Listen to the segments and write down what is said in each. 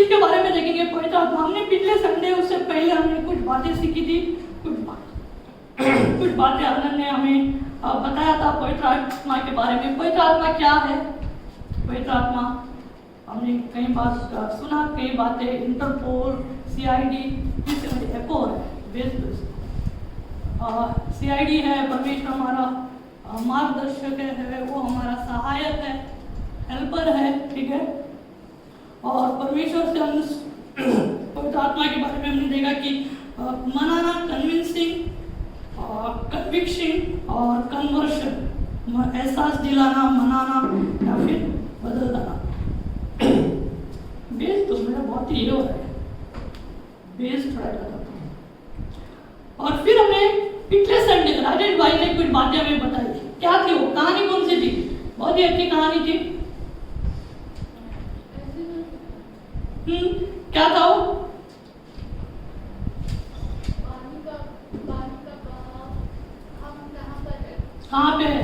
चीज के बारे में देखेंगे पवित्र आत्मा। हमने पिछले संडे उससे पहले हमने कुछ बातें सीखी थी, कुछ बातें आनंद ने हमें बताया था पवित्र आत्मा के बारे में। पवित्र आत्मा क्या है? पवित्र आत्मा हमने कई बार सुना, कई बातें, इंटरपोल, CID, एक और है CID है, परमेश्वर हमारा मार्गदर्शक है, वो हमारा सहायक है, हेल्पर है, ठीक है। और परमेश्वर से हम पवित्र आत्मा के बारे में हमने देखा कि मनाना, कन्विंसिंग, कन्विक्शन और कन्वर्शन, एहसास दिलाना, मनाना या फिर बदल देना। बेस तो मेरा बहुत ही हो रहा है, बेस थोड़ा ज़्यादा। और फिर हमने पिछले संडे राजेश भाई ने कुछ बातें हमें बताई। क्या थी वो कहानी? कौन सी थी? बहुत ही अच्छी कहानी थी। क्या था वो? कहाँ पे है?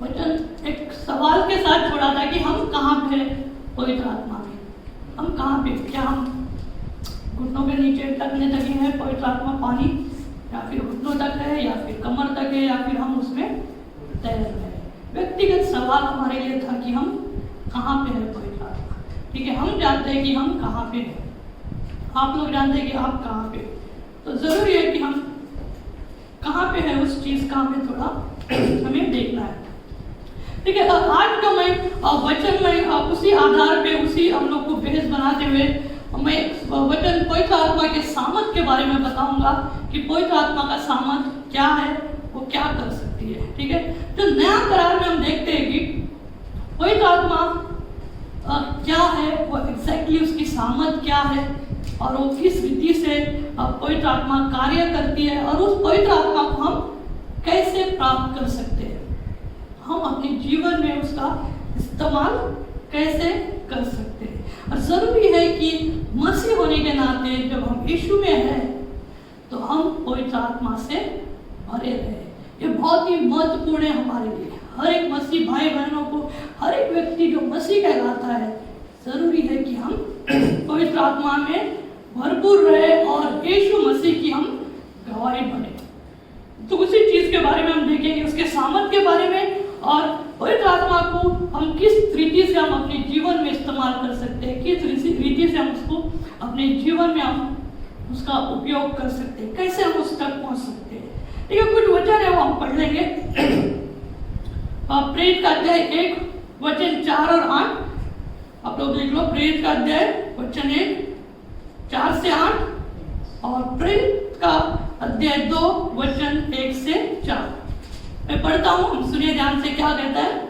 वचन एक सवाल के साथ छोड़ा था कि हम कहाँ पे पवित्र आत्मा में, हम कहाँ पे? क्या हम घुटनों के नीचे टकने तक हैं पवित्र आत्मा पानी, या फिर घुटनों तक है, या फिर कमर तक है, या फिर हम उसमें तैर रहे हैं? व्यक्तिगत सवाल हमारे लिए था कि हम कहाँ पे है पवित्र आत्मा। ठीक है, हम जानते हैं कि हम कहाँ पे हैं, आप लोग जानते हैं कि आप कहाँ पे। तो जरूरी है कि हम कहाँ पे है उस चीज का हमें थोड़ा हमें देखना है। ठीक है, आज का मैं वचन में उसी आधार पे, उसी हम लोग को बेस बनाते हुए मैं वचन पवित्र आत्मा के सामर्थ के बारे में बताऊंगा कि पवित्र आत्मा का सामर्थ क्या है, वो क्या कर सकती है। ठीक है, तो नया करार में हम देखते हैं कि पवित्र आत्मा क्या है, वो एग्जैक्टली उसकी सामर्थ क्या है और वो किस रीति से पवित्र आत्मा कार्य करती है और उस पवित्र आत्मा को हम कैसे प्राप्त कर सकते हैं, हम अपने जीवन में उसका इस्तेमाल कैसे कर सकते हैं। और जरूरी है कि मसीह होने के नाते जब हम यीशु में हैं तो हम पवित्र आत्मा से भरे रहे। ये बहुत ही महत्वपूर्ण है हमारे लिए। हर एक मसीह भाई बहनों को, हर एक व्यक्ति जो मसीह कहलाता है, जरूरी है कि हम पवित्र आत्मा में भरपूर रहे और यीशु मसीह की हम गवाही बने। तो उसी चीज के बारे में हम देखेंगे, उसके सामर्थ के बारे में, और पवित्र आत्मा को हम किस रीति से हम अपने जीवन में इस्तेमाल कर सकते हैं, किस रीति से हम उसको अपने जीवन में हम उसका उपयोग कर सकते हैं, कैसे हम उस तक पहुंच सकते हैं। ठीक है, कुछ वचन है वो हम पढ़ लेंगे। प्रेरित का अध्याय 1 वचन 4 और 8 आप लोग देख लो। प्रेरित का अध्याय वचन 1 4 से 8 और प्रेरित का अध्याय 2 वचन 1 से 4। मैं पढ़ता हूं, हम सुनिए ध्यान से क्या कहता है।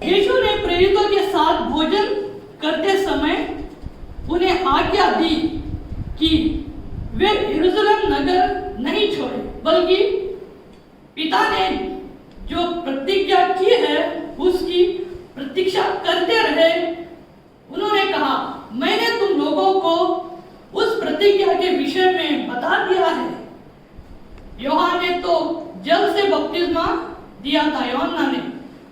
यीशु ने प्रेरितों के साथ भोजन करते समय उन्हें आज्ञा दी कि वे यरूशलेम नगर नहीं छोड़े, बल्कि पिता ने जो प्रतिज्ञा की है उसकी प्रतीक्षा करते रहे। उन्होंने कहा, मैंने तुम लोगों को उस प्रतिज्ञा के विषय में बता दिया है। यूहन्ना ने तो जल से बपतिस्मा दिया था, यूहन्ना ने,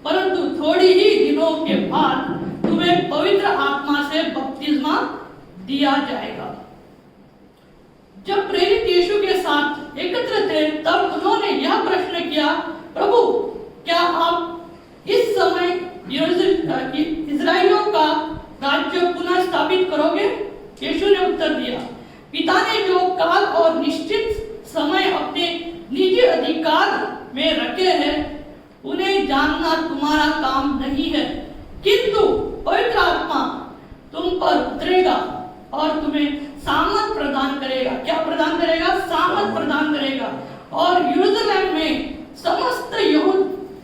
परंतु थोड़ी ही दिनों के बाद तुम्हें पवित्र आत्मा से बपतिस्मा दिया जाएगा। जब प्रेरित यीशु के साथ एकत्र थे तब उन्होंने यह प्रश्न किया, प्रभु क्या आप इस समय इस्राएलियों का राज्य पुनः स्थापित करोगे? यीशु ने उत्तर दिया, पिता ने जो काल और निश्चित समय अपने निजी अधिकार में रखे हैं उन्हें जानना तुम्हारा काम नहीं है, किंतु पवित्र आत्मा तुम पर उतरेगा और तुम्हें सामर्थ प्रदान करेगा। क्या प्रदान करेगा? सामर्थ प्रदान करेगा, और यरूशलेम में समस्त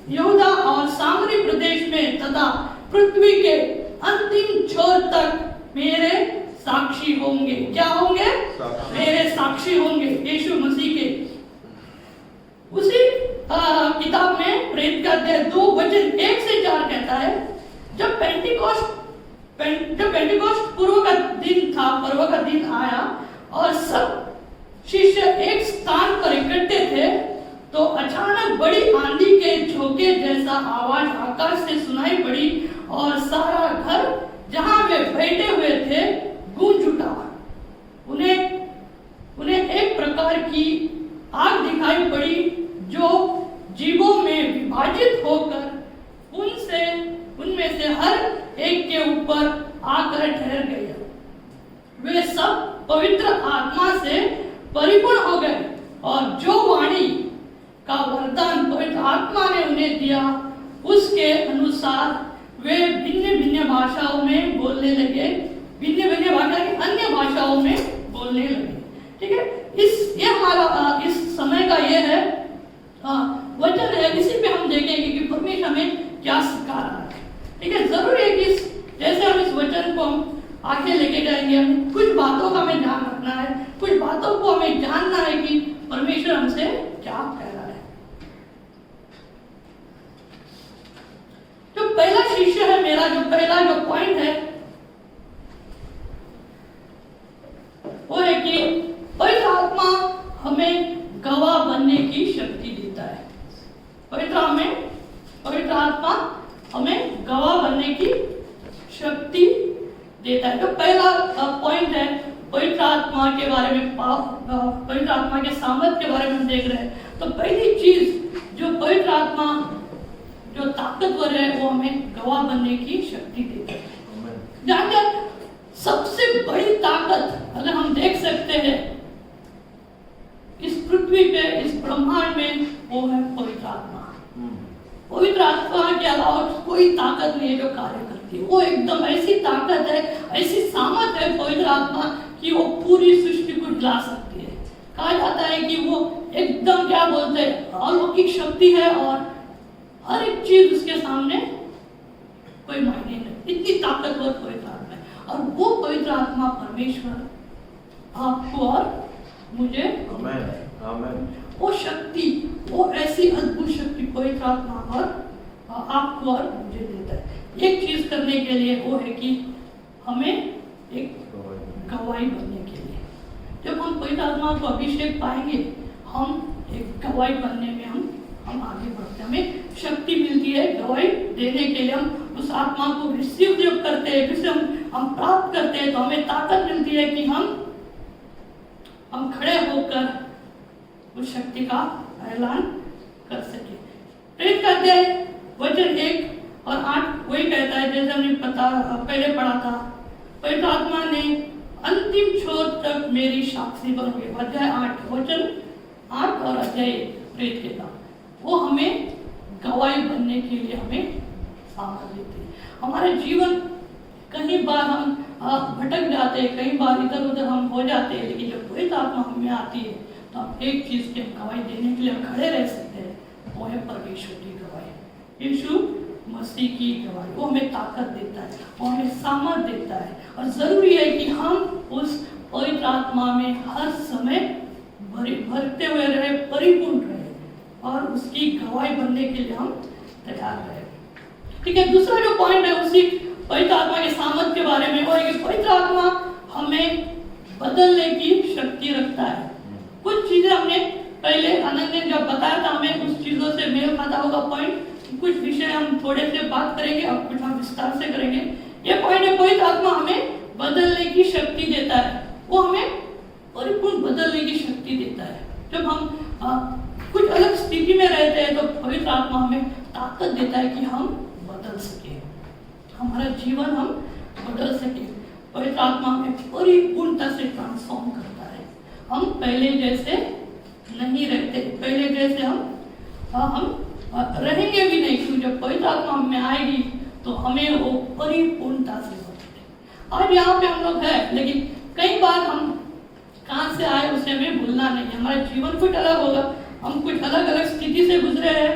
यहूदा और सामरी प्रदेश में तथा पृथ्वी के अंतिम छोर तक मेरे साक्षी होंगे। क्या होंगे? मेरे साक्षी होंगे यीशु मसीह के। उसी किताब में प्रेरित का अध्याय 2 वचन 1 से 4 कहता है, जब पेंटिकोस्ट पर्व का दिन आया और सब शिष्य एक स्थान पर इकट्ठे थे तो अचानक बड़ी आंधी के झोंके जैसा आवाज आकाश से सुनाई पड़ी और सारा घर जहां वे बैठे हुए थे गूंज उठा। उन्हें एक प्रकार की आग दिखाई पड़ी जो जीवों में विभाजित होकर उनमें से हर एक के ऊपर आकर ठहर गया। वे सब पवित्र आत्मा से परिपूर्ण हो गए और जो वाणी का वरदान पवित्र आत्मा ने उन्हें दिया उसके अनुसार वे भिन्न भिन्न भाषाओं में बोलने लगे, भिन्न भिन्न भाषा की अन्य भाषाओं में बोलने लगे। ठीक है, ये हमारा इस समय का ये है वचन है। इसी पे हम देखेंगे कि परमेश्वर हमें क्या सिखा रहा है। ठीक है, जरूरी है कि जैसे हम इस वचन को हम आगे लेके जाएंगे, हमें कुछ बातों का हमें ध्यान रखना है, कुछ बातों को हमें जानना है कि परमेश्वर हमसे क्या कह रहा है। जो पहला शिष्य है मेरा, जो पहला जो पॉइंट है वो है कि पवित्र आत्मा हमें गवाह बनने की शक्ति देता है। पवित्र आत्मा हमें गवाह बनने की शक्ति देता है। तो पहला पॉइंट है पवित्र आत्मा के बारे में, पवित्र आत्मा के सामर्थ के बारे में हम देख रहे हैं। तो पहली चीज जो पवित्र आत्मा जो ताकतवर है वो हमें गवाह बनने की शक्ति देता है। जानकर सबसे बड़ी ताकत अगर हम देख सकते हैं इस पृथ्वी पे, इस ब्रह्मांड में, वो है पवित्र आत्मा। पवित्र आत्मा के अलावा कोई ताकत नहीं है जो कार्य करती है। वो एकदम ऐसी ताकत है, ऐसी सामर्थ है पवित्र आत्मा कि वो पूरी सृष्टि को हिला सकती है। कहा जाता है कि वो एकदम क्या बोलते हैं अलौकिक शक्ति है और हर एक चीज उसके सामने कोई मायने नहीं, इतनी ताकतवर पवित्र आत्मा है। और वो पवित्र आत्मा परमेश्वर आपको और मुझे आमेन। वो शक्ति, वो ऐसी अद्भुत शक्ति पवित्र आत्मा और आपको और मुझे देता है। एक चीज करने के लिए वो है कि हमें एक गवाही बनने के लिए, जब हम पवित्र आत्मा को अभिषेक पाएंगे, हम एक गवाही बनने में हम आगे बढ़ते हैं। हमें शक्ति मिलती है गवाही देने के लिए। हम उस आत्मा को रिसीव जब करते हैं, जिसे हम प्राप्त करते हैं, तो हमें ताकत मिलती है कि हम खड़े होकर उस शक्ति का ऐलान कर सके। प्रेरित करते हैं वचन 1 और 8 वही कहता है जैसे हमने पहले पढ़ा था। पवित्र आत्मा ने अंतिम छोर तक मेरी साक्षी बनोगे। अध्याय 8 वचन 8 और अध्याय 1 प्रेरित के नाम, वो हमें गवाही बनने के लिए हमें सामर्थ देते हैं। हमारे जीवन कई बार हम भटक जाते हैं, कई बार इधर उधर हम हो जाते हैं, लेकिन जब पवित्र आत्मा हमें आती है तो हम एक चीज की गवाही देने के लिए खड़े रह सकते हैं, वो है परमेश्वर की गवाही, यीशु मसीह की गवाही। वो हमें ताकत देता है, वो हमें सामर्थ देता है। और जरूरी है कि हम उस पवित्र आत्मा में हर समय भरते हुए रहे, परिपूर्ण रहे और उसकी गवाही बनने के लिए हम तैयार रहे। ठीक है, दूसरा जो पॉइंट है उसी पवित्र आत्मा के सामर्थ के बारे में, वो है कि पवित्र आत्मा हमें बदलने की शक्ति रखता है। कुछ चीजें हमने पहले आनंद ने जब बताया था, हमें उस चीजों से मेल खाता होगा पॉइंट। कुछ विषय हम थोड़े से बात करेंगे और कुछ हम विस्तार से करेंगे। ये पॉइंट है पवित्र आत्मा हमें बदलने की शक्ति देता है, वो हमें परिपूर्ण बदलने की शक्ति देता है। जब हम कुछ अलग स्थिति में रहते हैं तो पवित्र आत्मा हमें ताकत देता है कि हम बदल सके, हमारा जीवन हम बदल सके। पवित्र आत्मा हमें परिपूर्णता से ट्रांसफॉर्म करता है। हम पहले जैसे नहीं रहते, पहले जैसे हम रहेंगे भी नहीं, क्योंकि जब पवित्र आत्मा हमें आएगी तो हमें वो परिपूर्णता से बदले। आज यहाँ पे हम लोग हैं, लेकिन कई बार हम कहाँ से आए उसे हमें भूलना नहीं है। हमारा जीवन कुछ अलग होगा, हम कुछ अलग अलग स्थिति से गुजरे हैं।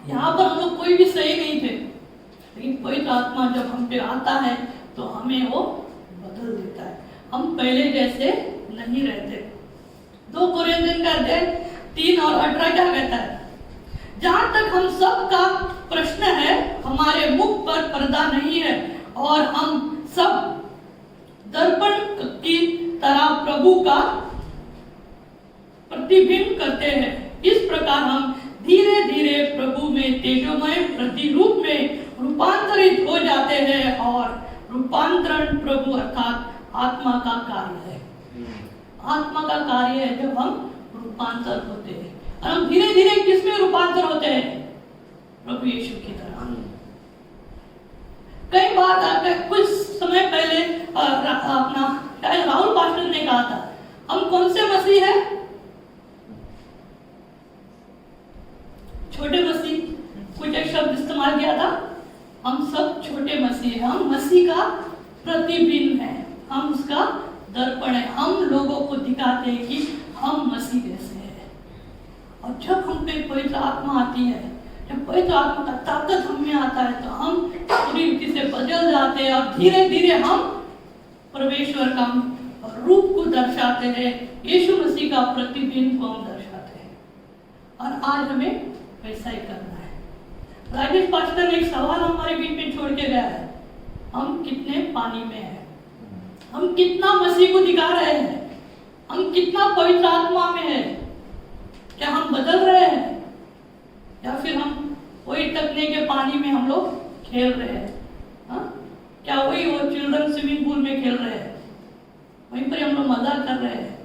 यहाँ पर हम लोग कोई भी सही नहीं थे, लेकिन पवित्र आत्मा जब हम पे आता है तो हमें वो बदल देता है। हम पहले जैसे नहीं रहते। 2 कोरिन्थियों का अध्याय 3 और 18 क्या कहता है? जहां तक हम सब का प्रश्न है, हमारे मुख पर पर्दा नहीं है और हम सब दर्पण की तरह प्रभु का प्रतिबिंब करते हैं। इस प्रकार हम धीरे धीरे प्रभु में तेजोमय प्रतिरूप में रूपांतरित हो जाते हैं और रूपांतरण प्रभु अर्थात आत्मा का कार्य है। आत्मा का कार्य है जब हम रूपांतर होते हैं। और हम धीरे धीरे किसमें रूपांतर होते हैं? प्रभु यीशु की तरह। कई बार कुछ समय पहले अपना शायद राहुल पास्टर ने कहा था, हम कौन से मसीह है? छोटे मसीह, कुछ एक शब्द इस्तेमाल किया था। हम सब छोटे मसीह हैं, हम मसीह का प्रतिबिंब है, हम उसका दर्पण है। हम लोगों को दिखाते हैं कि हम मसीह जैसे हैं। और जब हम पे पवित्र आत्मा आती है, जब पवित्र आत्मा का ताकत हम में आता है, तो हम पूरी रीति से बदल जाते हैं और धीरे धीरे हम परमेश्वर का रूप को दर्शाते हैं, यीशु मसीह का प्रतिबिंब को हम दर्शाते हैं। और आज हमें वैसा ही करना है। राजेश पास्टर ने एक सवाल हमारे बीच में छोड़ के गया है, हम कितने पानी में हैं? हम कितना मसीह को दिखा रहे हैं? हम कितना पवित्र आत्मा में हैं? क्या हम बदल रहे हैं या फिर हम वही तकने के पानी में हम लोग खेल रहे हैं? क्या वही वो चिल्ड्रन स्विमिंग पूल में खेल रहे हैं, वहीं पर हम लोग मजा कर रहे हैं,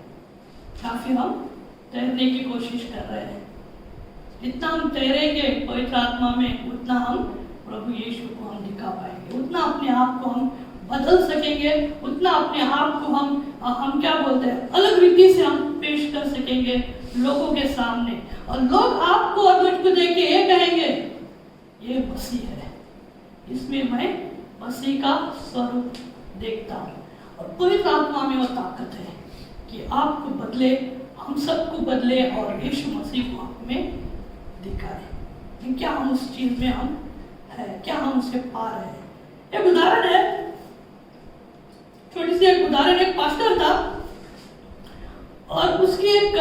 या फिर हम तैरने की कोशिश कर रहे हैं? जितना हम तैरेंगे पवित्र आत्मा में, उतना हम प्रभु यीशु को हम दिखा पाएंगे, उतना अपने आप को हम बदल सकेंगे, उतना अपने आप को हम क्या बोलते हैं, अलग रीति से हम पेश कर सकेंगे लोगों के सामने। और लोग आपको और मुझको देख के ये कहेंगे, ये मसीह है, इसमें मैं मसीह का स्वरूप देखता हूँ। और पवित्र आत्मा में वो ताकत है कि आपको बदले, हम सबको बदले और यीशु मसीह को हमें दिखाए। क्या हम उस चीज में हम है, क्या हम उसे पा रहे हैं? एक उदाहरण है, छोटी सी एक उदाहरण। एक पास्टर था और उसकी एक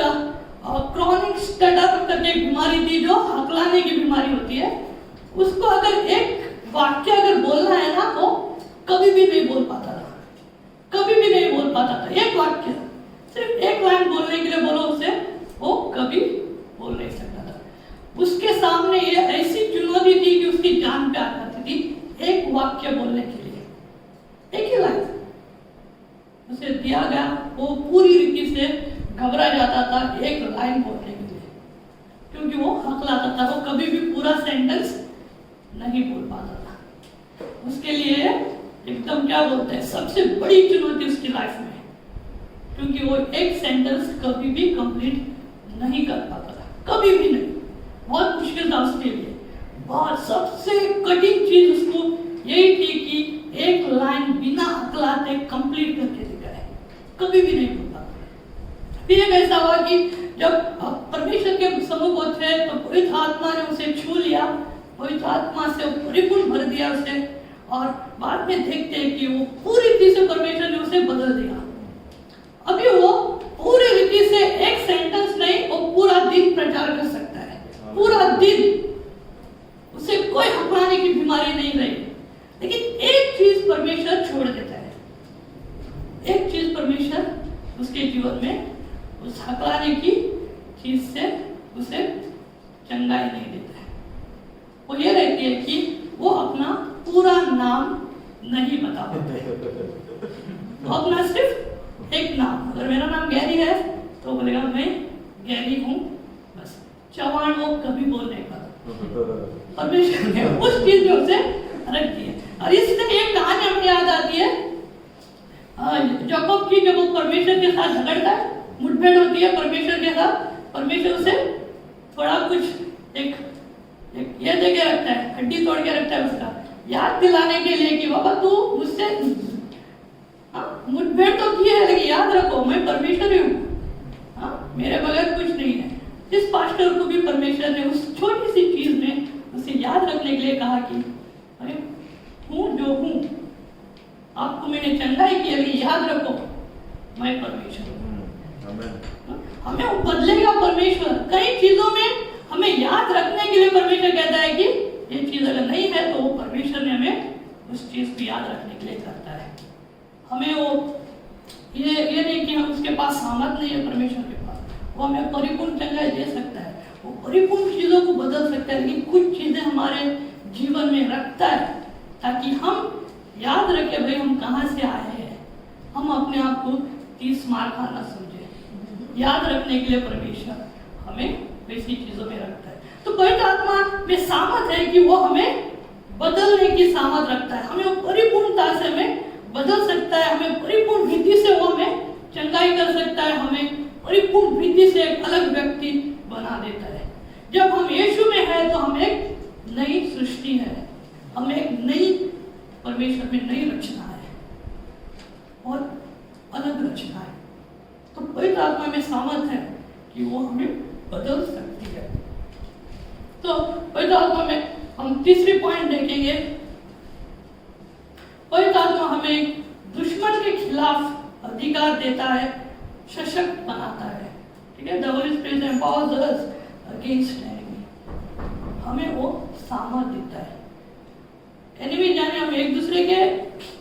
क्रॉनिक स्टटर करके एक बीमारी थी, जो हकलाने की बीमारी होती है। उसको अगर एक वाक्य अगर बोलना है ना, तो कभी भी नहीं बोल पाता था, कभी भी नहीं बोल पाता था। एक वाक्य, सिर्फ एक लाइन बोलने के लिए बोलो उसे, वो कभी बोल नहीं सकता था। उसके सामने ये ऐसी चुनौती थी कि उसकी जान पे आ जाती थी एक वाक्य बोलने के लिए, एक ही लाइन उसे दिया गया। वो पूरी रीति से घबरा जाता था एक लाइन बोलने के लिए, क्योंकि वो हकलाता था, वो कभी भी पूरा सेंटेंस नहीं बोल पाता था। उसके लिए एकदम क्या बोलते हैं, सबसे बड़ी चुनौती उसकी लाइफ में, क्योंकि वो एक सेंटेंस कभी भी कंप्लीट नहीं कर पाता था, कभी भी नहीं। बहुत मुश्किल था उसके लिए। बहुत सबसे कठिन चीज उसको यही थी कि एक लाइन बिना हकलाते कंप्लीट करके दिखाए, कभी भी नहीं बोल पाता। फिर एक ऐसा हुआ कि जब परमेश्वर के सम्मुख थे, तो पवित्र आत्मा ने उसे छू लिया, पवित्र आत्मा से परिपूर्ण भर दिया उसे। और बाद में देखते हैं कि वो पूरी रीति से परमेश्वर ने उसे बदल दिया। अभी वो पूरी रीति से एक सेंटेंस नहीं, वो पूरा दिन प्रचार कर सकता है, पूरा दिन। उसे कोई हकलाने की बीमारी नहीं रही। लेकिन एक चीज परमेश्वर छोड़ देता है, एक चीज परमेश्वर उसके जीवन में उस हकलाने की चीज से उसे चंगाई नहीं देता है। वो ये रहती है कि वो अपना पूरा नाम नहीं बता पाता, वो अपना सिर्फ एक नाम, अगर मेरा नाम गैरी है तो बोलेगा मैं गैरी हूँ, बस। चौहान वो कभी बोल नहीं पाता। परमेश्वर ने उस चीज में उसे रख दिया। और इससे एक कहानी हमें याद आती है, याकूब की, जब वो परमेश्वर के साथ झगड़ता है, मुठभेड़ होती है परमेश्वर के साथ। परमेश्वर उसे थोड़ा कुछ एक ये दे के रखता है, हड्डी तोड़ के रखता है उसका, याद दिलाने के लिए कि बाबा तू मुझसे मुठभेड़ तो की है, लेकिन याद रखो मैं परमेश्वर ही हूँ, मेरे बगैर कुछ नहीं है। इस पास्टर को भी परमेश्वर ने उस छोटी सी चीज में उसे याद रखने के लिए कहा कि अरे हूँ जो हूँ, आपको मैंने चंगाई की, लेकिन याद रखो मैं परमेश्वर हूँ। हमें बदलेगा परमेश्वर। कई चीजों में हमें याद रखने के लिए परमेश्वर कहता है कि ये चीज अगर नहीं है तो वो परमेश्वर ने हमें उस चीज को याद रखने के लिए करता है। हमें वो ये नहीं कि हम उसके पास सामर्थ नहीं है, परमेश्वर के पास वो हमें परिपूर्ण चंगाई दे सकता है, वो परिपूर्ण चीजों को बदल सकता है, लेकिन कुछ चीजें हमारे जीवन में रखता है ताकि हम याद रखें भाई हम कहाँ से आए हैं, हम अपने आप को 30 मार खाना समझे। याद रखने के लिए परमेश्वर हमें वैसी चीजों में रखता है। तो पवित्र आत्मा में सामर्थ है कि वो हमें बदलने की सामर्थ रखता है, हमें परिपूर्णता से हमें बदल सकता है, हमें परिपूर्ण विधि से वो हमें चंगाई कर सकता है, हमें परिपूर्ण विधि से एक अलग व्यक्ति बना देता है। जब हम यीशु में है तो हम एक नई सृष्टि है, हम एक नई परमेश्वर में नई रचना है और अलग रचना है। तो पवित्र आत्मा में सामर्थ है कि वो हमें बदल सकती है। तो पवित्र आत्मा में हम तीसरी पॉइंट देखेंगे, पवित्र आत्मा हमें दुश्मन के खिलाफ अधिकार देता है, सशक्त बनाता है। ठीक है, the Holi spirit empowers us against enemy, हमें वो सामर्थ देता है। एनिमी जाने हम एक दूसरे के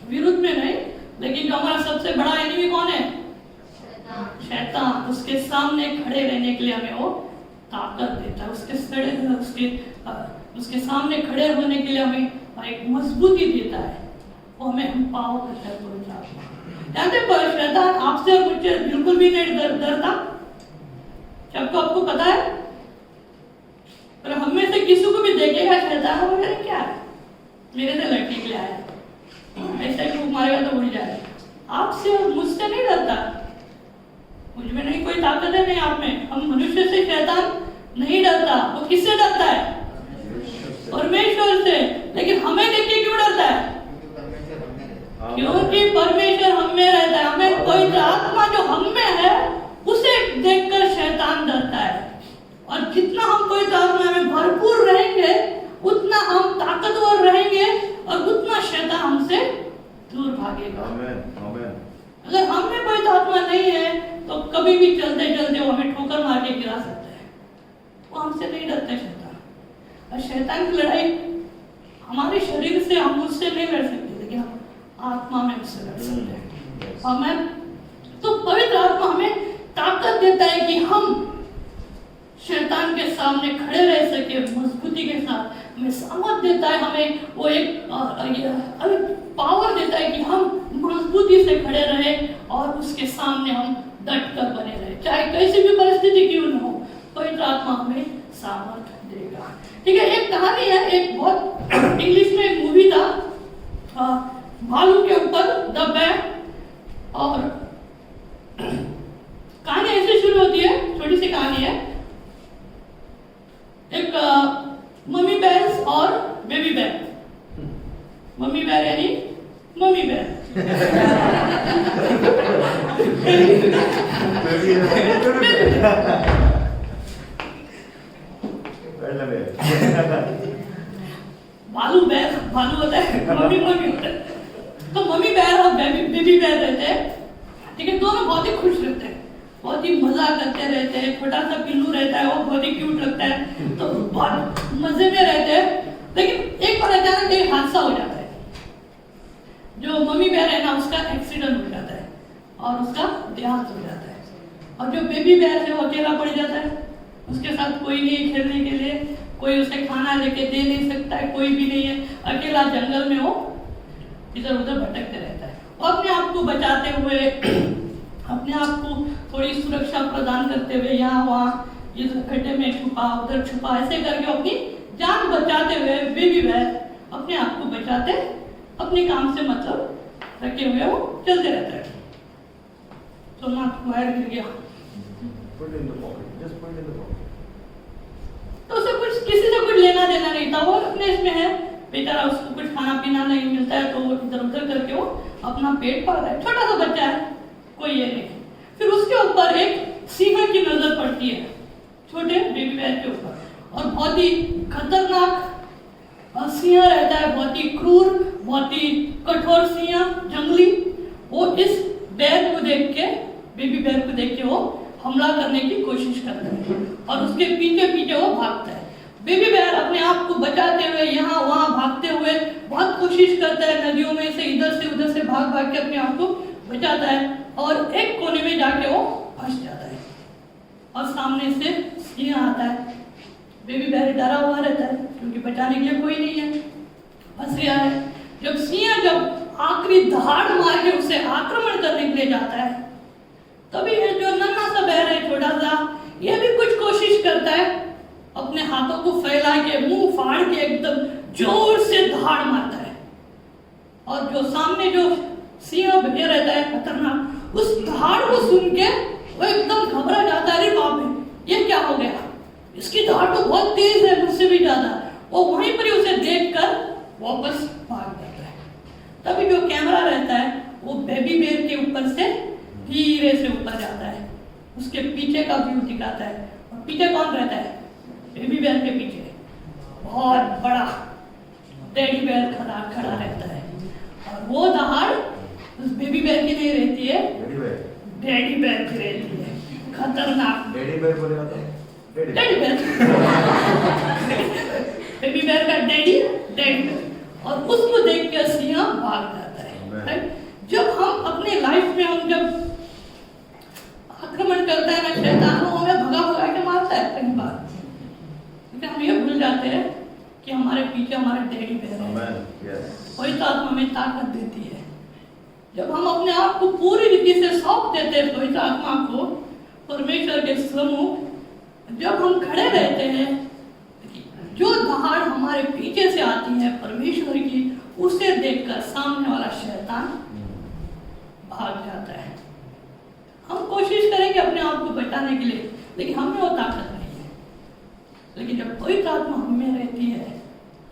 विरुद्ध में नहीं, लेकिन जो हमारा सबसे बड़ा एनिमी कौन है? शैतान। उसके सामने खड़े रहने के लिए हमें वो ताकत देता है, उसके सामने खड़े होने के लिए हमें एक मजबूती देता है, वो हमें एम्पावर करता है। जानते हैं शैतान आपसे और मुझसे बिल्कुल भी नहीं डरता, सबको आपको पता है। पर हम में से किसी को भी देखेगा शैतान वगैरह क्या है, मेरे से लड़ने के लिए आया, ऐसा क्यों मारेगा तो उड़ जाएगा। आपसे और मुझसे नहीं डरता, मुझ में नहीं कोई ताकत है नहीं आप में। हम मनुष्य से शैतान नहीं डरता, वो किससे डरता है? परमेश्वर से। लेकिन हमें देख के क्यों डरता है? क्योंकि परमेश्वर हम में रहता है। हमें कोई आत्मा जो हम में है उसे देखकर शैतान डरता है। और जितना हम कोई आत्मा में भरपूर रहेंगे उतना हम ताकतवर रहेंगे और उतना शैतान हमसे दूर भागेगा। अगर हम में कोई आत्मा नहीं है तो कभी भी चलते चलते वो हमें ठोकर मार के गिरा सकता है, वो हमसे नहीं डरता शैतान। और शैतान की लड़ाई हमारे शरीर से, हम उससे नहीं लड़ सकते, लेकिन हम आत्मा में उससे लड़ सकते हैं। हमें तो पवित्र आत्मा हमें ताकत देता है कि हम शैतान के सामने खड़े रह सके मजबूती के साथ, हमें सामर्थ देता है, हमें वो एक पावर देता है कि हम मजबूती से खड़े रहे और उसके सामने हम डट कर बने रहे, चाहे कैसी भी परिस्थिति क्यों न हो। पवित्र आत्मा हमें सामर्थ देगा। ठीक है, एक कहानी है, एक बहुत इंग्लिश में एक मूवी था भालू के ऊपर, द बैग। और कहानी ऐसे शुरू होती है, छोटी सी कहानी है। एक मम्मी बैर और बेबी बैर, मम्मी बैर यानी मम्मी बैर भालू बैर, भालू होता है, मम्मी मम्मी होता है। तो मम्मी बैर और बेबी बैर रहते हैं। ठीक है, दोनों बहुत ही खुश रहते हैं, बहुत ही मजा करते रहते हैं। छोटा सा पिल्लू रहता है, वो बहुत ही क्यूट लगता है, तो बहुत मजे में रहते हैं। लेकिन एक बार अचानक एक हादसा हो जाता है। जो मम्मी बैर है ना, उसका एक्सीडेंट हो जाता है और उसका देहांत हो जाता है। और जो बेबी बैर है वो अकेला पड़ जाता है, उसके साथ कोई नहीं है खेलने के लिए, कोई उसे खाना लेके दे नहीं सकता है, कोई भी नहीं है। अकेला जंगल में वो इधर उधर भटकते रहता है। वो अपने आप को बचाते हुए, अपने आप को थोड़ी सुरक्षा प्रदान करते हुए यहाँ वहाँ इस गड्ढे में छुपा, उधर छुपा, ऐसे करके अपनी जान बचाते हुए बेबी बैर अपने आप को बचाते, अपने काम से मतलब रखे हुए वो चलते रहता है। तो ना वायर गिर गया, तो उसे कुछ किसी से कुछ लेना देना नहीं था, वो अपने इसमें है बेचारा, उसको कुछ खाना पीना नहीं मिलता है तो वो इधर उधर करके वो अपना पेट पाल रहा है। छोटा सा बच्चा है, कोई ये नहीं। फिर उसके ऊपर एक सिंह की नजर पड़ती है, छोटे बेबी बैर के ऊपर, और बहुत ही खतरनाक सिंह रहता है, बहुत ही क्रूर, बहुत ही कठोर सिंह, जंगली। वो इस बैर को देख के, बेबी बैर को देख के वो हमला करने की कोशिश करता है और उसके पीछे पीछे वो भागता है। बेबी बेयर अपने आप को बचाते हुए यहाँ वहाँ भागते हुए बहुत कोशिश करता है, नदियों में से इधर से उधर से भाग भाग के अपने आप को बचाता है और एक कोने में जाके वो फंस जाता है और सामने से सिंह आता है। बेबी बेयर डरा हुआ रहता है क्योंकि बचाने के लिए कोई नहीं है, फंस गया है। जब सिंह आखिरी दहाड़ मार के उसे आक्रमण करने के लिए जाता है, तभी ये जो नन्हा सा बेयर है छोटा सा, ये भी कुछ कोशिश करता है, अपने हाथों को फैला के मुंह फाड़ के एकदम जोर से दहाड़ मारता है और जो सामने जो सिंह भैया रहता है खतरनाक, उस दहाड़ को सुन के वो एकदम घबरा जाता है। अरे बाप रे, ये क्या हो गया, इसकी दहाड़ तो बहुत तेज है, मुझसे भी ज्यादा। वो वहीं पर ही उसे देखकर वापस भाग जाता है। तभी जो कैमरा रहता है वो बेबी बेयर के ऊपर से धीरे से ऊपर जाता है, उसके पीछे का व्यू दिखाता है। और पीछे कौन रहता है? बेबी बेयर के पीछे बहुत बड़ा टेडी बेयर खड़ा रहता है और वो दहाड़ उस बेबी बेयर की नहीं रहती है, टेडी बेयर की रहती है। खतरनाक टेडी बेयर बोलेगा तो टेडी बेयर बेबी बेयर का टेडी बेयर, और उसको देख के सिंह भाग जाता है। जब हम अपने लाइफ में हम जब आक्रमण करता है ना शैतान, वो हमें भगा के मारता है कई बार, क्योंकि हम ये भूल जाते हैं कि हमारे पीछे हमारे टेडी बेयर है। वही तो आत्मा में ताकत देती है। जब हम अपने आप को पूरी रीति से सौंप देते हैं पवित्र आत्मा को, परमेश्वर के सम्मुख जब हम खड़े रहते हैं, जो दहाड़ हमारे पीछे से आती है परमेश्वर की, उसे देखकर सामने वाला शैतान भाग जाता है। हम कोशिश करेंगे अपने आप को बचाने के लिए, लेकिन हमें वो ताकत नहीं है। लेकिन जब पवित्र आत्मा हमें रहती है,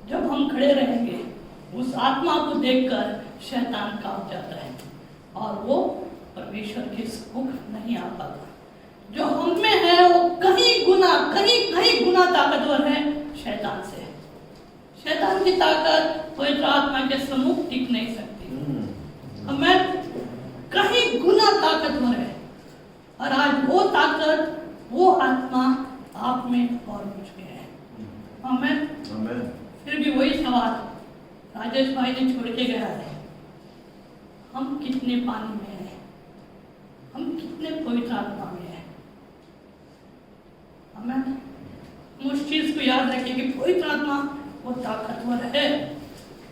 जब हम खड़े रहेंगे, उस आत्मा को देखकर शैतान कांप जाता है और वो परमेश्वर के सम्मुख नहीं आ पाता। जो हम में है वो कहीं गुना ताकतवर है शैतान से। शैतान की ताकत पवित्र आत्मा के सम्मुख टिक नहीं सकती। हमें कहीं गुना ताकतवर है और आज वो ताकत, वो आत्मा आप में और मुझ में है। हमें फिर भी वही सवाल राजेश भाई ने छोड़ के गया है, हम कितने पानी में हैं, हम कितने पवित्र आत्मा में हैं। हमें उस चीज को याद रखिए कि पवित्र आत्मा वो ताकतवर है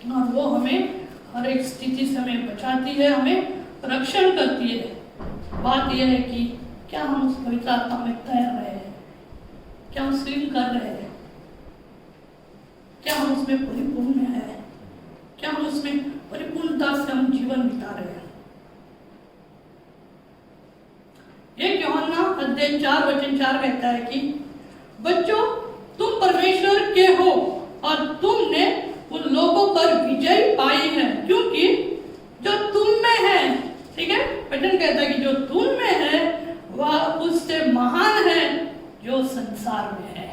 और वो हमें हर एक स्थिति से हमें बचाती है, हमें रक्षण करती है। बात यह है कि क्या हम उस पवित्र आत्मा में तैर रहे हैं, क्या हम स्विम कर रहे हैं, क्या हम उसमें परिपूर्ण है, क्या हम उसमें परिपूर्णता से हम जीवन बिता रहे हैं। एक यूहन्ना अध्याय 4:4 कहता है कि बच्चों, तुम परमेश्वर के हो और तुमने उन लोगों पर विजय पाई है, क्योंकि जो तुम में है, ठीक है, वचन कहता है कि जो तुम में है वह उससे महान है जो संसार में है।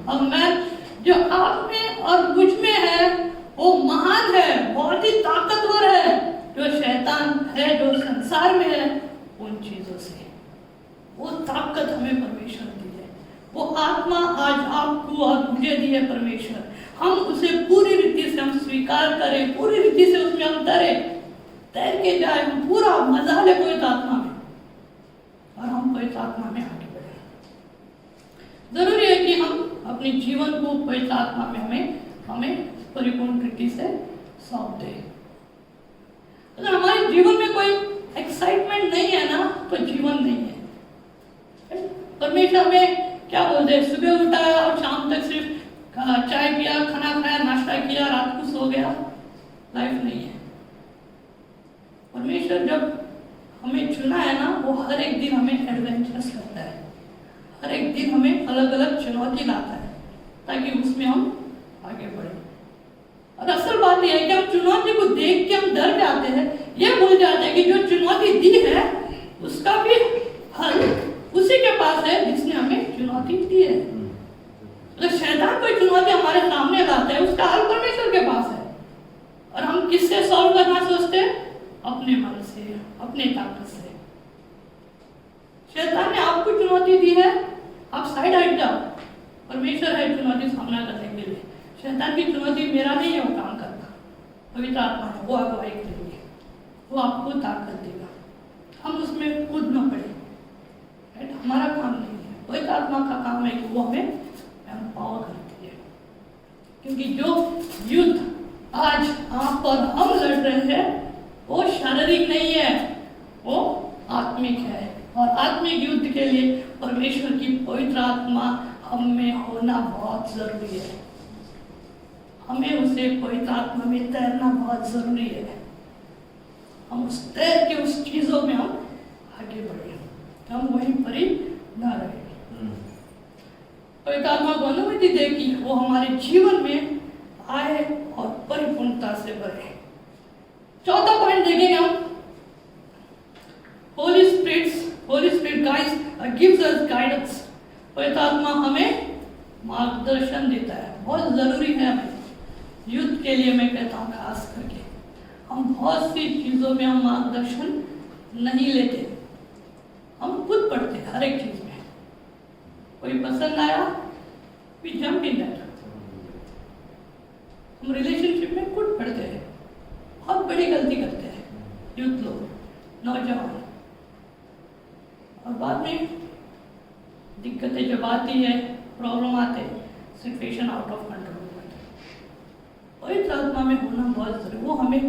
आमीन। जो आप में और मुझ में है वो महान है, बहुत ही ताकतवर है। जो शैतान है, जो संसार में है, उन चीजों से वो ताकत हमें परमेश्वर दी है। वो आत्मा आज आपको और मुझे दी है परमेश्वर। हम उसे पूरी रीति से हम स्वीकार करें, पूरी रीति से उसमें हम तैर के जाए, हम पूरा मजा ले पवित्र आत्मा में और हम पवित्र आत्मा में आगे बढ़े। जरूरी है कि हम अपने जीवन को पवित्र आत्मा में हमें परिपूर्ण रीति से सौंप दें। अगर हमारे जीवन में कोई एक्साइटमेंट नहीं है ना, तो जीवन नहीं है। परमेश्वर में क्या बोलते हैं, सुबह उठा और शाम तक सिर्फ चाय पिया, खाना खाया, नाश्ता किया, रात को सो गया, लाइफ नहीं है। परमेश्वर जब हमें चुना है ना, वो हर एक दिन हमें एडवेंचरस करता है, हर एक दिन हमें अलग अलग चुनौती लाता है ताकि उसमें हम आगे बढ़े। और असल बात यह है कि हम चुनौती को देख के हम डर जाते हैं, ये भूल जाते हैं कि जो चुनौती दी है उसका भी हल उसी के पास है जिसने हमें चुनौती दी है। अगर शैतान कोई चुनौती हमारे सामने लाता है, उसका हल परमेश्वर के पास है। और हम किससे सॉल्व करना सोचते हैं? अपने मन से, अपने ताकत से। शैतान ने आपको चुनौती दी है, आप साइड हट जाओ परमेश्वर है चुनौती सामना करने के लिए। शैतान की चुनौती मेरा नहीं है वो काम करना, पवित्र आत्मा है, वो अगुवाई करेंगे, वो आपको ताकत देगा। हम उसमें कूद न पड़े, हमारा काम नहीं है, पवित्र आत्मा का काम है कि वो हमें एम्पावर करती है। क्योंकि जो युद्ध आज आप और हम लड़ रहे हैं वो शारीरिक नहीं है, वो आत्मिक है। और आत्मिक युद्ध के लिए परमेश्वर की पवित्र आत्मा हम में होना बहुत जरूरी है। हमें उसे पवित्र आत्मा में तैरना बहुत जरूरी है। हम उस तैर के उस चीजों में हम आगे बढ़े, हम वहीं पर ही ना रहे। पवित्र आत्मा को अनुमति दे कि वो हमारे जीवन में आए और परिपूर्णता से बढ़े। चौथा पॉइंट देखेंगे हम, Holi spirit gives us guidance. पवित्र आत्मा हमें मार्गदर्शन देता है, बहुत जरूरी है हमें युद्ध के लिए। मैं कहता हूँ खास करके हम बहुत सी चीजों में हम मार्गदर्शन नहीं लेते, हम खुद पढ़ते हैं हर एक चीज में। कोई पसंद आया वी जंप इन दैट। हम रिलेशनशिप में खुद पढ़ते हैं, बहुत बड़ी गलती करते हैं यूथ लोग, नौजवान। और बाद में दिक्कतें जब आती है, प्रॉब्लम आते हैं, सिचुएशन आउट ऑफ कंट्रोल होता है। पवित्र आत्मा में होना बहुत जरूरी, वो हमें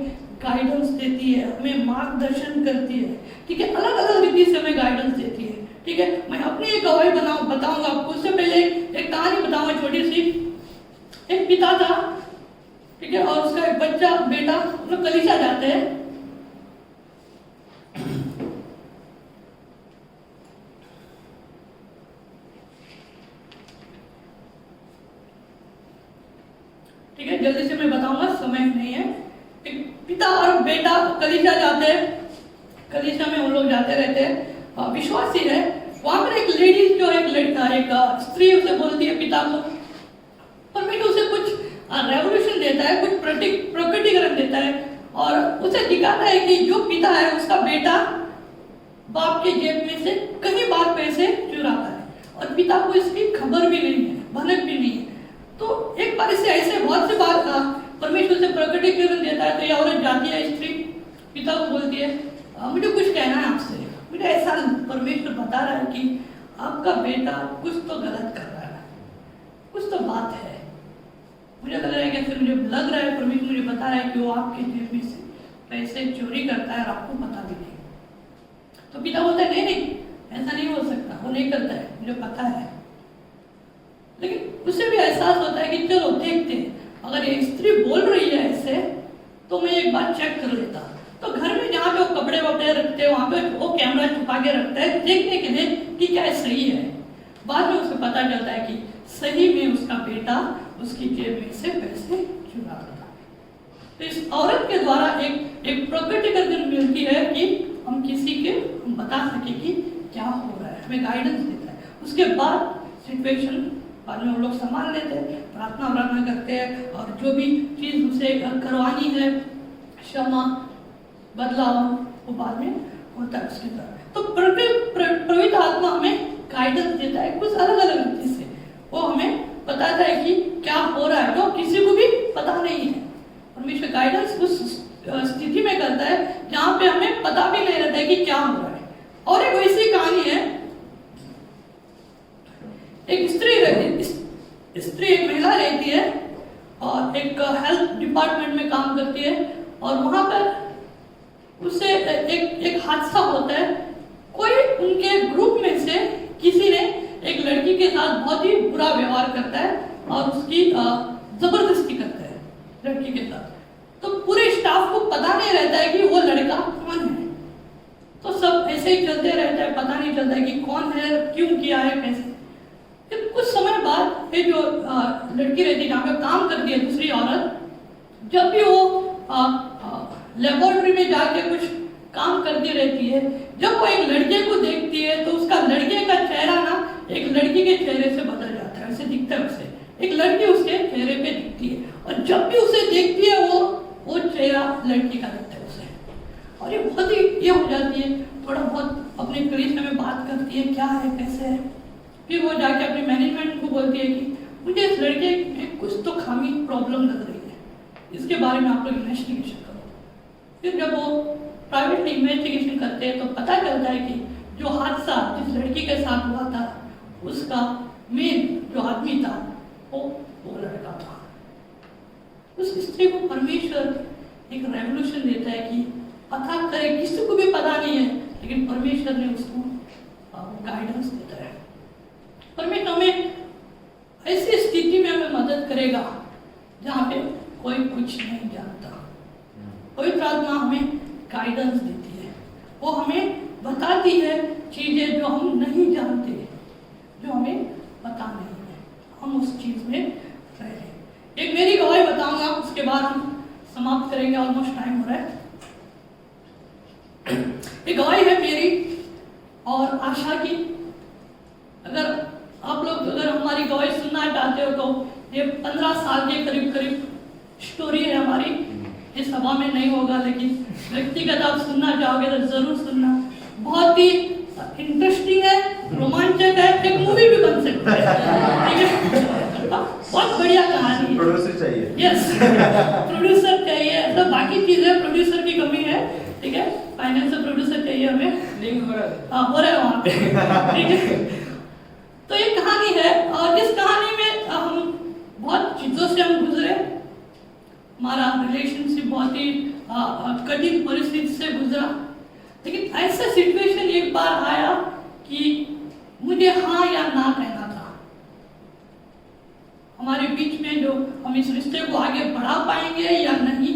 गाइडेंस देती है, हमें मार्गदर्शन करती है। ठीक है, अलग अलग रीति से हमें गाइडेंस देती है। ठीक है, मैं अपनी एक गवाही बताऊंगा आपको। उससे पहले एक कहानी बताऊंगा छोटी सी। एक पिता था, ठीक है, और उसका एक बच्चा बेटा, लोग कलीसिया जाते हैं। ठीक है, जल्दी से मैं बताऊंगा, समय नहीं है। एक पिता और बेटा कलीसिया जाते हैं, कलीसिया में उन लोग जाते रहते हैं, विश्वासी है। वहां पर एक लेडीज जो एक लड़का, एक स्त्री उसे बोलती है पिता को, परमेश्वर उसे कुछ रेवोल्यूशन देता है, कुछ प्रकटीकरण देता है और उसे दिखाता है कि जो पिता है उसका बेटा बाप के जेब में से कई बार पैसे चुराता है और पिता को इसकी खबर भी नहीं है, भनक भी नहीं है। तो एक बार इसे ऐसे बहुत से बार परमेश्वर से प्रकटीकरण देता है। तो ये औरत जाती है, स्त्री पिता को बोलती है, मुझे कुछ कहना है आपसे, मुझे ऐसा परमेश्वर बता रहा है कि आपका बेटा कुछ तो गलत कर रहा है, कुछ तो बात है। मुझे लग रहा है कि मुझे लग रहा है परमेश्वर मुझे बता रहा है कि वो आपके जेब में से पैसे चोरी करता है और आपको पता भी नहीं। तो पिता बोलता है नहीं नहीं, ऐसा नहीं हो सकता, वो नहीं करता है, मुझे पता है। लेकिन उसे भी एहसास होता है कि चलो देखते हैं, अगर ये स्त्री बोल रही है ऐसे तो मैं एक बार चेक कर लेता। तो घर में जहाँ पे वो कपड़े वपड़े रखते हैं वहाँ पे वो कैमरा छुपा के रखता है देखने के लिए कि क्या सही है। बाद में उसे पता चलता है कि सही में उसका बेटा उसकी जेब में से पैसे चुरा रहा था। तो इस औरत के द्वारा एक प्रकटीकरण मिलती है कि हम किसी के हम बता सके कि क्या हो रहा है, हमें गाइडेंस देता है। उसके बाद सिचुएशन बाद में वो लोग संभाल लेते हैं, प्रार्थना करते हैं और जो भी चीज़ उसे करवानी है, क्षमा बदलाव, वो बाद में होता है उसके द्वारा। तो पवित्र आत्मा हमें गाइडेंस देता है कुछ अलग अलग रीति से। वो हमें बताता है कि क्या हो रहा है जो किसी को भी पता नहीं है। परमेश्वर गाइडेंस उस स्थिति में करता है जहाँ पे हमें पता भी नहीं रहता है कि क्या हो रहा है। और एक वैसी कहानी है, एक स्त्री एक महिला रहती है और एक हेल्थ डिपार्टमेंट में काम करती है और वहां पर उससे एक हादसा होता है। कोई उनके ग्रुप में से किसी ने एक लड़की के साथ बहुत ही बुरा व्यवहार करता है और उसकी जबरदस्ती करता है लड़की के साथ। तो पूरे स्टाफ को पता नहीं रहता है कि वो लड़का कौन है, तो सब ऐसे ही चलते रहता है, पता नहीं चलता है कि कौन है, क्यों किया है, कैसे। फिर कुछ समय बाद ये जो लड़की रहती है जहाँ पे काम करती है दूसरी औरत, जब भी वो लेबोरेटरी में जाके कुछ काम करती रहती है, जब वो एक लड़के को देखती है तो उसका लड़के का चेहरा ना एक लड़की के चेहरे से बदल जाता है, वैसे दिखता है उसे, एक लड़की उसके चेहरे पे दिखती है और जब भी उसे देखती है वो चेहरा लड़की का दिखता है उसे। और ये बहुत ही ये हो जाती है, थोड़ा बहुत अपने कलीसिया में बात करती है क्या है कैसे है। फिर वो जाके अपने मैनेजमेंट को बोलती है कि मुझे इस लड़के में कुछ तो खामी प्रॉब्लम लग रही है, इसके बारे में आप लोग इन्वेस्टिगेशन करो। फिर जब वो प्राइवेटली इन्वेस्टिगेशन करते हैं तो पता चलता है कि जो हादसा जिस लड़की के साथ हुआ था उसका मेन जो आदमी था वो लड़का था। उस स्त्री को परमेश्वर एक रेवोल्यूशन देता है कि पता करे, किसी को भी पता नहीं है, लेकिन परमेश्वर ने उसको गाइडेंस देता है। परमेश्वर हमें ऐसी स्थिति में हमें मदद करेगा जहाँ पे कोई कुछ नहीं जानता। पवित्र आत्मा हमें गाइडेंस देती है, वो हमें बताती है चीजें जो हम नहीं जानते, जो हमें पता नहीं है, हम उस चीज में रहे। एक मेरी गवाही बताऊंगा, उसके बाद हम समाप्त करेंगे, ऑलमोस्ट टाइम हो रहा है। ये गवाही है मेरी और आशा की। अगर आप लोग हमारी गवाही सुनना चाहते हो तो ये 15 साल के करीब स्टोरी है हमारी। इस सभा में नहीं होगा, लेकिन व्यक्तिगत आप सुनना चाहोगे तो जरूर सुनना। बहुत ही इंटरेस्टिंग है, रोमांचक है, एक मूवी भी बन सकता है। बहुत बढ़िया कहानी है। प्रोड्यूसर चाहिए। यस, प्रोड्यूसर चाहिए। तो बाकी चीजें प्रोड्यूसर की कमी है, ठीक है, फाइनेंशियल प्रोड्यूसर चाहिए हमें। लिंक हो रहा है, हाँ हो रहा है वहाँ पे, ठीक है। तो ये कहानी है और इस कहानी में हम बहुत चीजों से हम गुजरे। हमारा रिलेशनशिप बहुत ही कठिन परिस्थिति से गुजरा, लेकिन ऐसा सिचुएशन एक बार आया कि मुझे हाँ या ना कहना था। हमारे बीच में जो हम इस रिश्ते को आगे बढ़ा पाएंगे या नहीं,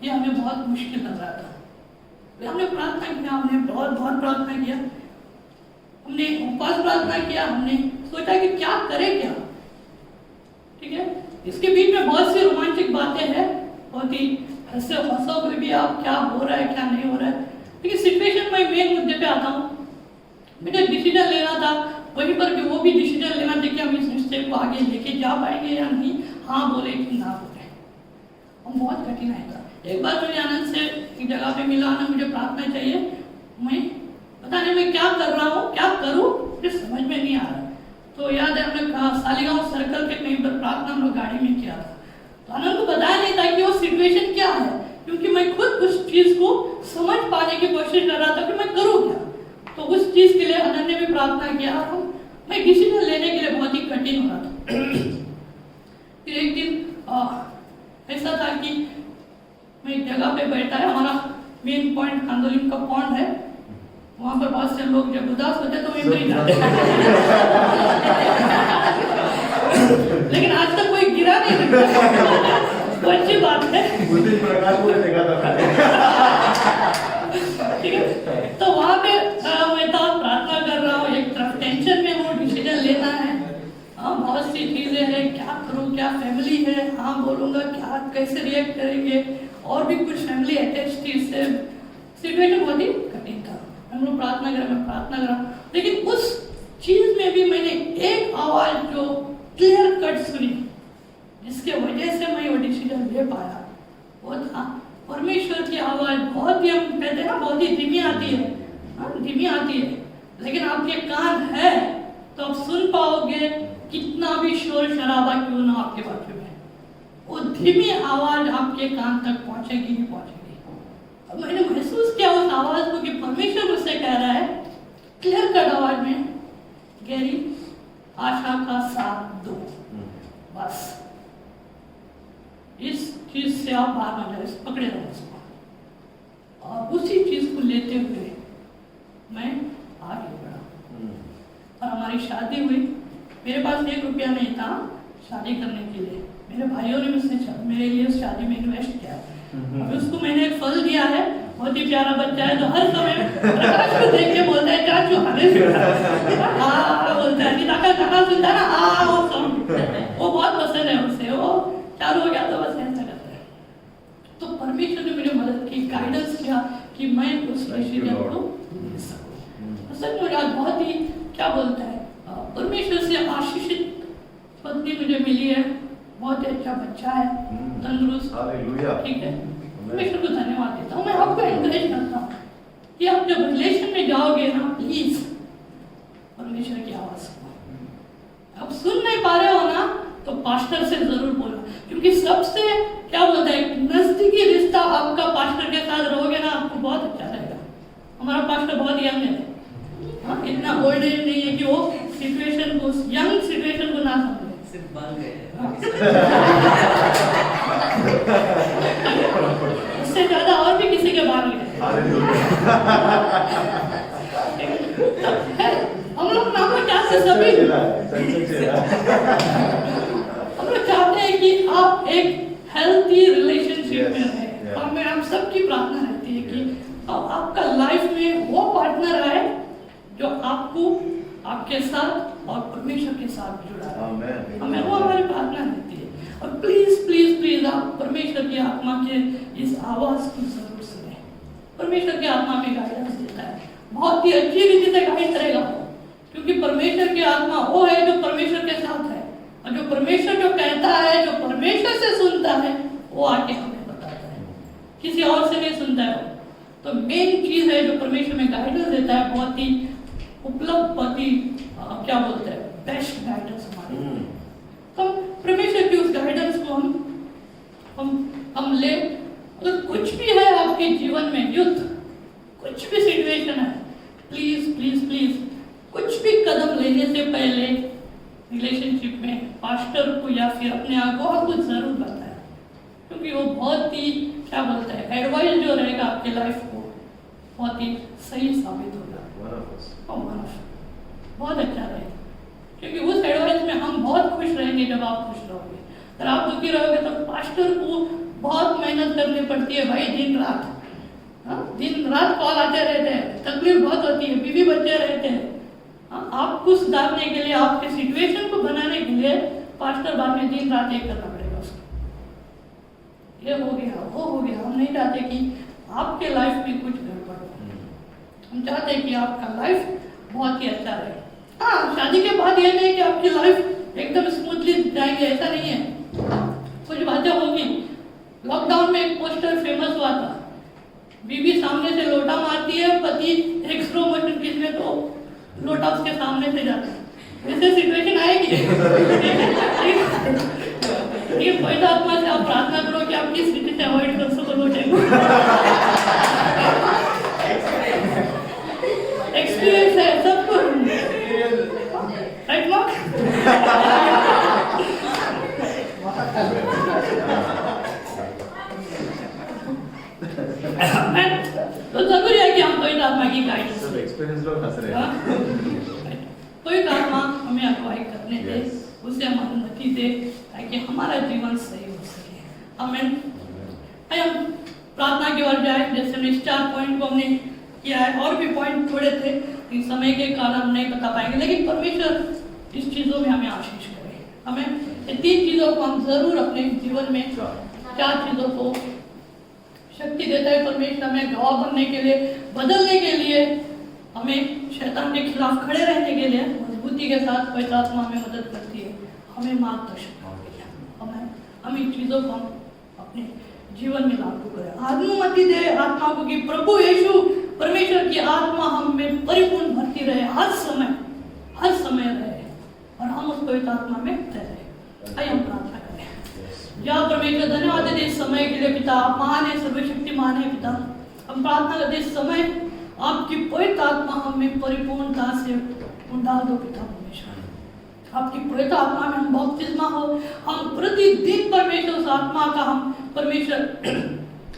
ये हमें बहुत मुश्किल लग रहा था। हमने प्रार्थना किया, हमने बहुत प्रार्थना किया, हमने उपवास प्रार्थना किया, हमने सोचा कि क्या करें क्या, ठीक है। इसके बीच में बहुत सी रोमांचक बातें हैं, बहुत ही हंसोगे भी आप, क्या हो रहा है क्या नहीं हो रहा है। लेकिन सिचुएशन में मेन मुद्दे पे आता हूँ, मुझे डिसीजन लेना था, वहीं पर भी वो भी डिसीजन लेना था कि हम इस रिश्ते को आगे लेके जा पाएंगे या नहीं, हाँ बोले कि ना बोले। हम बहुत कठिन था। एक बार मुझे आनंद से एक जगह पे मिला ना, मुझे प्रार्थना चाहिए, मैं पता नहीं मैं क्या कर रहा हूँ, क्या करूँ, मुझे समझ में नहीं आ रहा। तो याद है हमने सालीगांव सर्कल के कहीं पर प्रार्थना हम लोग गाड़ी में किया था। तो आनंद को बताया नहीं था कि वो सिचुएशन क्या है, क्योंकि मैं खुद उस चीज को समझ पाने की कोशिश कर रहा था कि मैं करूँ क्या। तो उस चीज के लिए आनंद ने भी प्रार्थना किया और मैं डिसीजन लेने के लिए बहुत ही कठिन हो रहा था। फिर एक दिन ऐसा था कि मैं एक जगह पे बैठा है, हमारा मेन पॉइंट खांदोलिम का पॉइंट है, वहाँ पर बहुत से लोग जब उदास होते तो वहीं नहीं जाते। लेकिन आज तक कोई गिरा नहीं, वो अच्छी बात है। ठीक है, तो वहाँ पे मैं तो प्रार्थना कर रहा हूँ, एक तरफ टेंशन में हूँ, डिसीजन लेना है, बहुत सी चीजें हैं, क्या करूँ, क्या फैमिली है, हाँ बोलूँगा क्या, कैसे रिएक्ट करेंगे, और भी कुछ फैमिली अटैच थी, इससे सिचुएशन बहुत ही कठिन था। हम लोग प्रार्थना करा, मैं प्रार्थना करा, लेकिन उस चीज में भी मैंने एक आवाज जो क्लियर कट सुनी, जिसके वजह से मैं वो डिसीजन ले पाया, वो था परमेश्वर की आवाज। बहुत ही, हम कहते हैं ना, बहुत ही धीमी आती है, धीमी आती है, लेकिन आपके कान है तो आप सुन पाओगे, कितना भी शोर शराबा क्यों ना आपके बाजू में, वो धीमी आवाज आपके कान तक पहुंचेगी ही पहुंचेगी। अब मैंने महसूस किया उस आवाज को कि परमेश्वर मुझसे कह रहा है क्लियर कट आवाज में, गैरी आशा का साथ दो, बस इस चीज से आप बाहर आ जाए, पकड़े रहो उसको। और उसी चीज को लेते हुए मैं आगे बढ़ा और हमारी शादी हुई। मेरे पास 1 रुपया नहीं था शादी करने के लिए, मेरे भाइयों ने मुझसे मेरे लिए शादी में इन्वेस्ट किया। अभी उसको मैंने एक फल दिया है, बहुत ही प्यारा बच्चा है, तो हर समय प्रकाश को देख के बोलता है चाचू हमें बोलता है, निराका गाना सुनता है ना, वो साउंड वो बहुत पसंद है उसे, वो चालू हो गया तो बस ऐसा करता है। तो परमेश्वर ने मुझे मदद की, गाइडेंस किया कि मैं उस डिसीजन को ले सकूं। सच में आज बहुत ही, क्या बोलता है, परमेश्वर से आशीषित पत्नी मुझे मिली है, बहुत ही अच्छा बच्चा है, तंदुरुस्त, ठीक है। परमेश्वर को धन्यवाद देता हूँ। मैं आपको एनकरेज करता हूँ कि आप जब रिलेशन में जाओगे ना, प्लीज परमेश्वर की आवाज सुनो। आप सुन नहीं पा रहे हो ना, तो पास्टर से जरूर बोलना, क्योंकि सबसे क्या बोलते हैं नजदीकी रिश्ता आपका पास्टर के साथ रहोगे ना, आपको बहुत अच्छा रहेगा। हमारा पास्टर बहुत यंग है, हाँ, इतना ओल्ड एज नहीं है कि वो सिचुएशन को, यंग सिचुएशन को ना समझे। सिर्फ बाल गए उससे ज्यादा और भी किसी के बाल गए। हम लोग चाहते सभी, हम लोग चाहते हैं कि आप एक हेल्थी रिलेशनशिप में रहें। हमें हम सबकी प्रार्थना रहती है कि आपका लाइफ में वो पार्टनर आए जो आपको आपके साथ और परमेश्वर के साथ जुड़ा है। हमें वो हमारी प्रार्थना रहती है। और प्लीज प्लीज प्लीज आप परमेश्वर की आत्मा के इस आवाज को जरूर सुने। परमेश्वर की आत्मा में गाइडेंस देता है, बहुत ही अच्छी रीति से गाइड करेगा, क्योंकि परमेश्वर की आत्मा वो है जो परमेश्वर के साथ है, और जो परमेश्वर जो कहता है, जो परमेश्वर से सुनता है, वो आके हमें बताता है, किसी और से नहीं सुनता है। तो मेन चीज है जो परमेश्वर में गाइडेंस देता है, बहुत ही उपलब्ध, बहुत ही क्या बोलते हैं बेस्ट गाइडेंस हमारे। तो परमेश्वर की उस गाइडेंस को हम ले। अगर कुछ भी है आपके जीवन में, युद्ध, कुछ भी सिचुएशन है, प्लीज प्लीज प्लीज कुछ भी कदम लेने से पहले रिलेशनशिप में पास्टर को या फिर अपने अगुआ को जरूर बताएं, क्योंकि वो बहुत ही क्या बोलते हैं एडवाइस जो रहेगा आपके लाइफ को बहुत ही सही साबित होगा, बहुत अच्छा रहेगा। क्योंकि उस एडवाइस में हम बहुत खुश रहेंगे जब आप खुश रहोगे। अगर आप दुखी रहोगे तो पास्टर को बहुत मेहनत करनी पड़ती है भाई, दिन रात कॉल आते रहते हैं, तकलीफ बहुत होती है, बीवी बच्चे रहते हैं। आपको सुधारने के लिए, आपके सिचुएशन को बनाने के लिए पास्टर बाद में दिन रात एक करना पड़ेगा उसको। ये हो गया, वो हो गया। हम नहीं चाहते कि आपके लाइफ में कुछ गड़बड़ हो। हम चाहते हैं कि आपका लाइफ बहुत ही अच्छा रहे। हाँ, शादी के बाद ये नहीं कि आपकी लाइफ एकदम स्मूथली जाएंगे, ऐसा नहीं है। कुछ बातें होगी। लॉकडाउन में एक पोस्टर फेमस हुआ था, बीवी सामने से लोटा मारती है, पति एक स्लो मोशन खींचने तो लोटा उसके सामने से जाता है। वैसे सिचुएशन आएगी। ये पवित्र आत्मा से आप प्रार्थना करो कि आप किस स्थिति से अवॉइड कर सको लोटे को। एक्सपीरियंस है सबको, राइट मार्क? तो जरूरी है कि हम पवित्र आत्मा की गाइडेंस, सब एक्सपीरियंस लोग हंस रहे हैं। पवित्र आत्मा हमें अगुवाई करने दे, उसे हम अनुमति दे ताकि हमारा जीवन सही हो सके। आमीन। हम प्रार्थना की ओर जाए। जैसे हमने 4 पॉइंट को हमने किया है, और भी पॉइंट थोड़े थे, इस समय के कारण हम नहीं बता पाएंगे, लेकिन परमेश्वर इस चीजों में हमें आशीष करे। हमें ये 3 चीजों को हम जरूर अपने जीवन में, 4 चीजों को शक्ति देता है परमेश्वर हमें गवाह बनने के लिए, बदलने के लिए, हमें शैतान के खिलाफ खड़े रहने के लिए मजबूती के साथ पवित्र आत्मा हमें मदद करती है, हमें मार्गदर्शन करती है। हम इन चीजों को हम अपने जीवन में लागू करें। अनुमति दे आत्मा को कि प्रभु यीशु परमेश्वर की आत्मा हम में परिपूर्ण भरती रहे, हर समय रहे, और हम उस पवित्र आत्मा में तैरे। आइए हम प्रार्थना करें। या परमेश्वर धन्यवाद देते इस समय के लिए पिता, आप महान है, सर्वशक्तिमान है पिता। हम प्रार्थना करते इस समय आपकी पवित्र आत्मा हमें परिपूर्णता से डाल दो पिता परमेश्वर। आपकी पवित्र आत्मा में हम बपतिस्मा हो, हम प्रतिदिन परमेश्वर उस आत्मा का हम परमेश्वर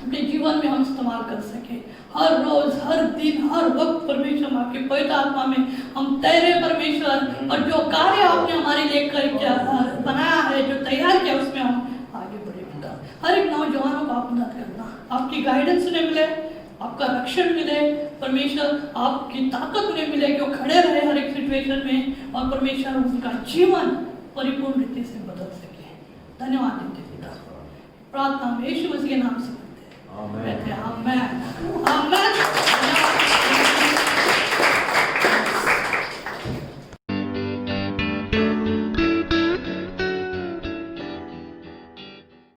अपने जीवन में हम इस्तेमाल कर सके। हर रोज, हर दिन, हर वक्त परमेश्वर आपके पवित्र आत्मा में हम तैरे परमेश्वर, और जो कार्य आपने हमारे लिए बनाया है, जो तैयार किया, उसमें हम आगे बढ़े पिता। हर एक नौजवानों को आप मदद करना, आपकी गाइडेंस उन्हें मिले, आपका रक्षण मिले परमेश्वर, आपकी ताकत उन्हें मिले कि वो खड़े रहे हर एक सिचुएशन में, और परमेश्वर उनका जीवन परिपूर्ण रीति से बदल सके। धन्यवाद देते पिता, प्रार्थना में यीशु मसीह के नाम से। आमेन। आमेन।